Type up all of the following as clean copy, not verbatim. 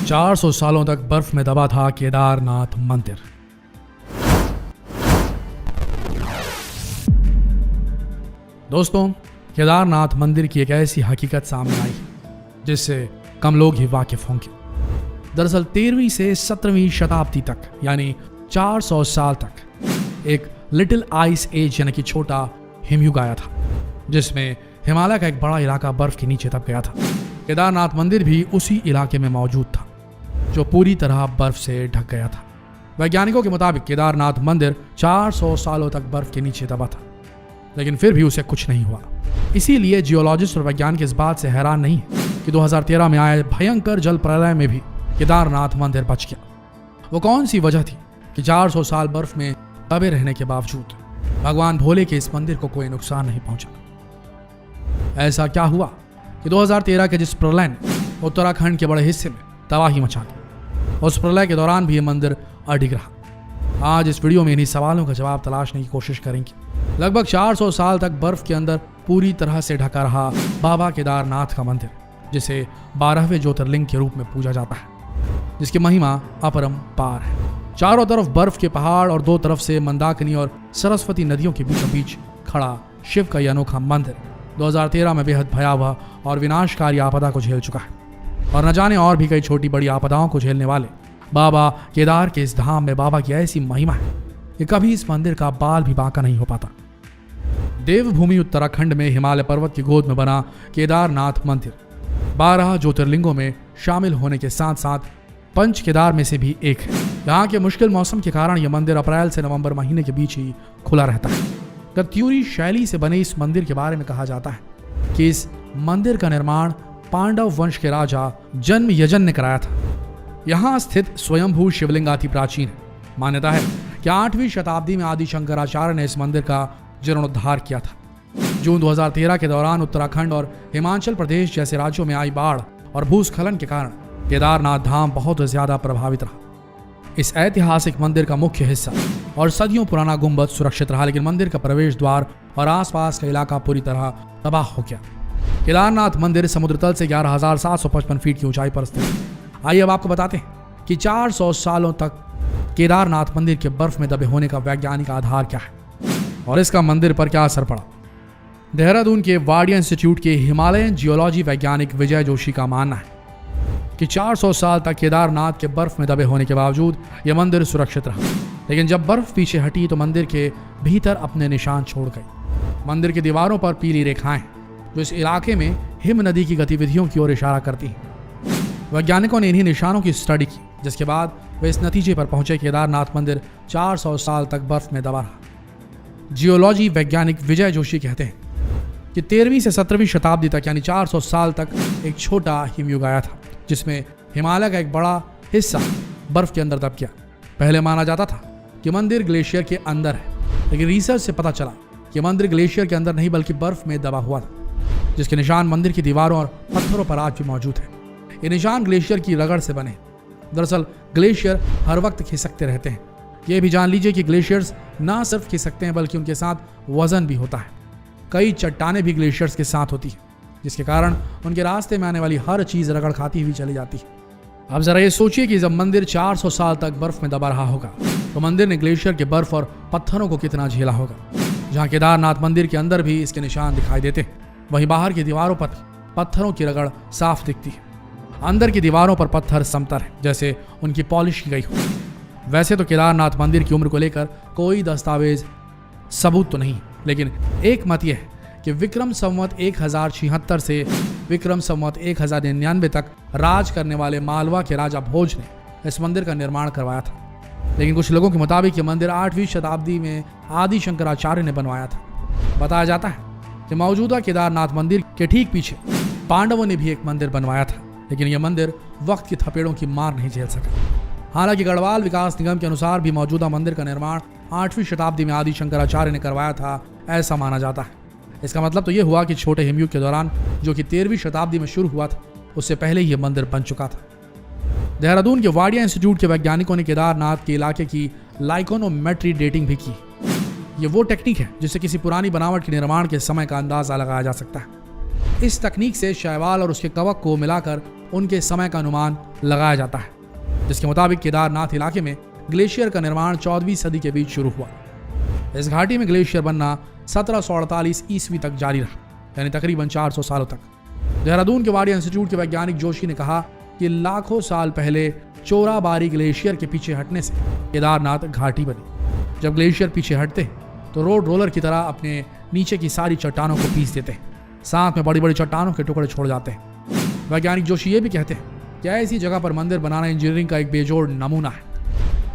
400 सालों तक बर्फ में दबा था केदारनाथ मंदिर। दोस्तों, केदारनाथ मंदिर की एक ऐसी हकीकत सामने आई जिससे कम लोग ही वाकिफ होंगे। दरअसल 13वीं से 17वीं शताब्दी तक यानी 400 साल तक एक लिटिल आइस एज यानी कि छोटा हिमयुग आया था, जिसमें हिमालय का एक बड़ा इलाका बर्फ के नीचे दब गया था। केदारनाथ मंदिर भी उसी इलाके में मौजूद था जो पूरी तरह बर्फ से ढक गया था। वैज्ञानिकों के मुताबिक केदारनाथ मंदिर 400 सालों तक बर्फ के नीचे दबा था, लेकिन फिर भी उसे कुछ नहीं हुआ। इसीलिए जियोलॉजिस्ट और वैज्ञानिक इस बात से हैरान नहीं है कि 2013 में आए भयंकर जल प्रलय में भी केदारनाथ मंदिर बच गया। वो कौन सी वजह थी कि 400 साल बर्फ में दबे रहने के बावजूद भगवान भोले के इस मंदिर को कोई नुकसान नहीं पहुंचा? ऐसा क्या हुआ कि 2013 के जिस प्रलय ने उत्तराखंड के बड़े हिस्से में तबाही मचा दी, उस प्रलय के दौरान भी ये मंदिर अडिग रहा? आज इस वीडियो में इन्हीं सवालों का जवाब तलाशने की कोशिश करेंगे। लगभग 400 साल तक बर्फ के अंदर पूरी तरह से ढका रहा बाबा केदारनाथ का मंदिर, जिसे 12वें ज्योतिर्लिंग के रूप में पूजा जाता है, जिसकी महिमा अपरंपार है। चारों तरफ बर्फ के पहाड़ और दो तरफ से मंदाकिनी और सरस्वती नदियों के बीचों बीच खड़ा शिव का यह अनोखा मंदिर 2013 में बेहद भयावह और विनाशकारी आपदा को झेल चुका है। और न जाने और भी कई छोटी बड़ी आपदाओं को झेलने वाले बाबा केदार के इस धाम में बाबा की ऐसी महिमा है कि कभी इस मंदिर का बाल भी बांका नहीं हो पाता। देवभूमि उत्तराखंड में हिमालय पर्वत की गोद में बना केदारनाथ मंदिर 12 ज्योतिर्लिंगों में शामिल होने के साथ साथ पंच केदार में से भी एक है। यहाँ के मुश्किल मौसम के कारण यह मंदिर अप्रैल से नवंबर महीने के बीच ही खुला रहता है। गत्यूरी शैली से बने इस मंदिर के बारे में कहा जाता है कि इस मंदिर का निर्माण पांडव वंश के राजा जन्मयजन ने कराया था। यहाँ स्थित स्वयंभू शिवलिंग अति प्राचीन है। मान्यता है कि 8वीं शताब्दी में आदि शंकराचार्य ने इस मंदिर का जीर्णोद्धार किया था। जून 2013 के दौरान उत्तराखंड और हिमाचल प्रदेश जैसे राज्यों में आई बाढ़ और भूस्खलन के कारण केदारनाथ धाम बहुत ज्यादा प्रभावित रहा। इस ऐतिहासिक मंदिर का मुख्य हिस्सा और सदियों पुराना गुंबद सुरक्षित रहा, लेकिन मंदिर का प्रवेश द्वार और आसपास का इलाका पूरी तरह तबाह हो गया। केदारनाथ मंदिर समुद्र तल से 11,755 फीट की ऊंचाई पर स्थित है। आइए अब आपको बताते हैं कि 400 सालों तक केदारनाथ मंदिर के बर्फ में दबे होने का वैज्ञानिक आधार क्या है और इसका मंदिर पर क्या असर पड़ा। देहरादून के वाडिया इंस्टीट्यूट के हिमालयन जियोलॉजी वैज्ञानिक विजय जोशी का मानना है कि 400 साल तक केदारनाथ के बर्फ में दबे होने के बावजूद यह मंदिर सुरक्षित रहा, लेकिन जब बर्फ पीछे हटी तो मंदिर के भीतर अपने निशान छोड़ गई। मंदिर की दीवारों पर पीली रेखाएं जो इस इलाके में हिम नदी की गतिविधियों की ओर इशारा करती हैं। वैज्ञानिकों ने इन्हीं निशानों की स्टडी की, जिसके बाद वे इस नतीजे पर पहुंचे केदारनाथ मंदिर 400 साल तक बर्फ में दबा रहा। जियोलॉजी वैज्ञानिक विजय जोशी कहते हैं कि 13वीं से 17वीं शताब्दी तक यानी 400 साल तक एक छोटा हिमयुग आया था, जिसमें हिमालय का एक बड़ा हिस्सा बर्फ के अंदर दब गया। पहले माना जाता था कि मंदिर ग्लेशियर के अंदर है, लेकिन रिसर्च से पता चला कि मंदिर ग्लेशियर के अंदर नहीं बल्कि बर्फ में दबा हुआ था, जिसके निशान मंदिर की दीवारों और पत्थरों पर आज भी मौजूद है। ये निशान ग्लेशियर की रगड़ से बने। दरअसल ग्लेशियर हर वक्त खिसकते रहते हैं। ये भी जान लीजिए कि ग्लेशियर्स ना सिर्फ खिसकते हैं बल्कि उनके साथ वजन भी होता है। कई चट्टानें भी ग्लेशियर्स के साथ होती हैं, जिसके कारण उनके रास्ते में आने वाली हर चीज रगड़ खाती हुई चली जाती है। अब जरा ये सोचिए कि जब मंदिर 400 साल तक बर्फ में दबा रहा होगा तो मंदिर ने ग्लेशियर के बर्फ और पत्थरों को कितना झेला होगा। जहाँ केदारनाथ मंदिर के अंदर भी इसके निशान दिखाई देते हैं, वहीं बाहर की दीवारों पर पत्थरों की रगड़ साफ दिखती है। अंदर की दीवारों पर पत्थर समतर है, जैसे उनकी पॉलिश की गई हो। वैसे तो केदारनाथ मंदिर की उम्र को लेकर कोई दस्तावेज सबूत तो नहीं, लेकिन एक मत यह है कि विक्रम संवत 1076 से विक्रम संवत 1099 तक राज करने वाले मालवा के राजा भोज ने इस मंदिर का निर्माण करवाया था। लेकिन कुछ लोगों के मुताबिक यह मंदिर 8वीं शताब्दी में आदि शंकराचार्य ने बनवाया था। बताया जाता है कि मौजूदा केदारनाथ मंदिर के ठीक पीछे पांडवों ने भी एक मंदिर बनवाया था, लेकिन यह मंदिर वक्त की थपेड़ों की मार नहीं झेल सका। हालांकि गढ़वाल विकास निगम के अनुसार भी मौजूदा मंदिर का निर्माण 8वीं शताब्दी में आदि शंकराचार्य ने करवाया था, ऐसा माना जाता है। इसका मतलब तो यह हुआ कि छोटे हिमयुग के दौरान, जो कि 13वीं शताब्दी में शुरू हुआ था, उससे पहले ही यह मंदिर बन चुका था। देहरादून के वाडिया इंस्टीट्यूट के वैज्ञानिकों ने केदारनाथ के इलाके की लाइकोनोमेट्री डेटिंग भी की। ये वो टेक्निक है जिससे किसी पुरानी बनावट के निर्माण के समय का अंदाजा लगाया जा सकता है। इस तकनीक से शैवाल और उसके कवक को मिलाकर उनके समय का अनुमान लगाया जाता है, जिसके मुताबिक केदारनाथ इलाके में ग्लेशियर का निर्माण 14वीं सदी के बीच शुरू हुआ। इस घाटी में ग्लेशियर बनना 1748 ईस्वी तक जारी रहा, यानी तकरीबन 400 सालों तक। देहरादून के वाडिया इंस्टीट्यूट के वैज्ञानिक जोशी ने कहा कि लाखों साल पहले चोराबारी ग्लेशियर के पीछे हटने से केदारनाथ घाटी बनी। जब ग्लेशियर पीछे हटते तो रोड रोलर की तरह अपने नीचे की सारी चट्टानों को पीस देते हैं, साथ में बड़ी बड़ी चट्टानों के टुकड़े छोड़ जाते हैं। वैज्ञानिक जोशी ये भी कहते हैं कि ऐसी जगह पर मंदिर बनाना इंजीनियरिंग का एक बेजोड़ नमूना है,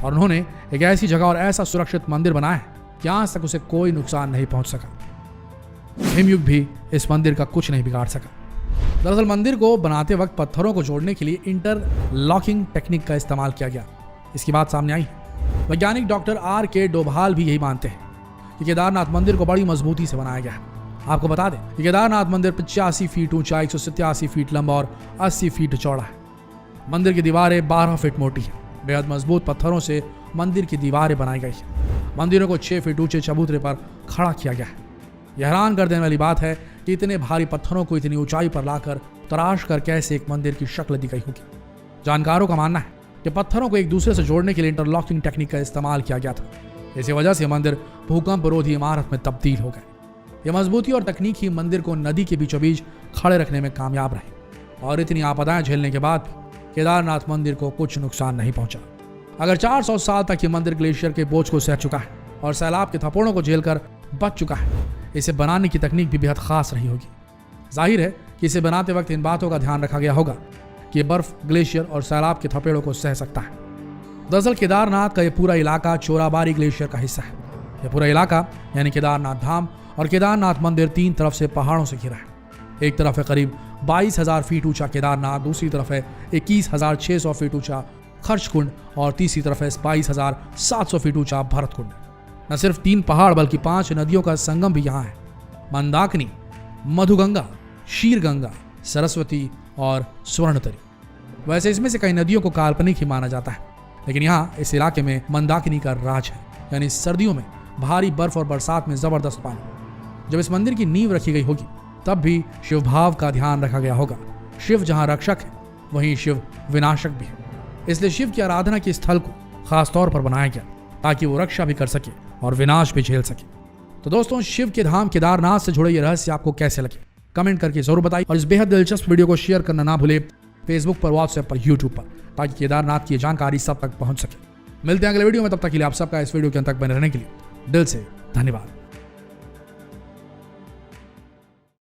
और उन्होंने एक ऐसी जगह और ऐसा सुरक्षित मंदिर बनाया है कि आज तक उसे कोई नुकसान नहीं पहुंच सका। हिमयुग भी इस मंदिर का कुछ नहीं बिगाड़ सका। दरअसल मंदिर को बनाते वक्त पत्थरों को जोड़ने के लिए इंटरलॉकिंग टेक्निक का इस्तेमाल किया गया। इसकी बात सामने आई। वैज्ञानिक डॉक्टर R.K. डोभाल भी यही मानते हैं कि केदारनाथ मंदिर को बड़ी मजबूती से बनाया गया है। आपको बता दें कि केदारनाथ मंदिर 85 फीट ऊंचा, 187 फीट लंबा और 80 फीट चौड़ा है। मंदिर की दीवारें 12 फीट मोटी है। बेहद मजबूत पत्थरों से मंदिर की दीवारें बनाई गई है। मंदिरों को 6 फीट ऊंचे चबूतरे पर खड़ा किया गया है। यह हैरान कर देने वाली बात है कि इतने भारी पत्थरों को इतनी ऊंचाई पर लाकर तराश कर कैसे एक मंदिर की शक्ल दी गई होगी। जानकारों का मानना है कि पत्थरों को एक दूसरे से जोड़ने के लिए इंटरलॉकिंग टेक्निक का इस्तेमाल किया गया था। इसी वजह से मंदिर भूकंप रोधी इमारत में तब्दील हो गए। यह मजबूती और तकनीक ही मंदिर को नदी के बीचों बीच खड़े रखने में कामयाब रही, और इतनी आपदाएं झेलने के बाद केदारनाथ मंदिर को कुछ नुकसान नहीं पहुंचा। अगर 400 साल तक ये मंदिर ग्लेशियर के बोझ को सह चुका है और सैलाब के थप्पड़ों को झेलकर बच चुका है, इसे बनाने की तकनीक भी बेहद खास रही होगी। जाहिर है कि इसे बनाते वक्त इन बातों का ध्यान रखा गया होगा कि बर्फ ग्लेशियर और सैलाब के थपेड़ों को सह सकता है। दरअसल केदारनाथ का यह पूरा इलाका चोराबारी ग्लेशियर का हिस्सा है। यह पूरा इलाका यानी केदारनाथ धाम और केदारनाथ मंदिर 3 तरफ से पहाड़ों से घिरा है। एक तरफ है करीब 22,000 फीट ऊंचा केदारनाथ, दूसरी तरफ है 21,600 फीट ऊंचा खर्चकुंड और तीसरी तरफ है 22,700 फीट ऊंचा भरतकुंड। न सिर्फ 3 पहाड़ बल्कि 5 नदियों का संगम भी यहाँ है। मंदाकिनी, मधुगंगा, शीरगंगा, सरस्वती और स्वर्णतरी। वैसे इसमें से कई नदियों को काल्पनिक ही माना जाता है, लेकिन यहाँ इस इलाके में मंदाकिनी का राज है, यानी सर्दियों में भारी बर्फ और बरसात में जबरदस्त पानी। जब इस मंदिर की नींव रखी गई होगी तब भी शिव भाव का ध्यान रखा गया होगा। शिव जहाँ रक्षक है वहीं शिव विनाशक भी है, इसलिए शिव की आराधना के स्थल को खास तौर पर बनाया गया ताकि वो रक्षा भी कर सके और विनाश भी झेल सके। तो दोस्तों, शिव के धाम केदारनाथ से जुड़े ये रहस्य आपको कैसे लगे कमेंट करके जरूर बताइए, और इस बेहद दिलचस्प वीडियो को शेयर करना ना भूले फेसबुक पर, व्हाट्सएप पर, यूट्यूब पर, ताकि केदारनाथ की जानकारी सब तक पहुंच सके। मिलते हैं अगले वीडियो में, तब तक के लिए आप सबका इस वीडियो के अंत तक बने रहने के लिए दिल से धन्यवाद।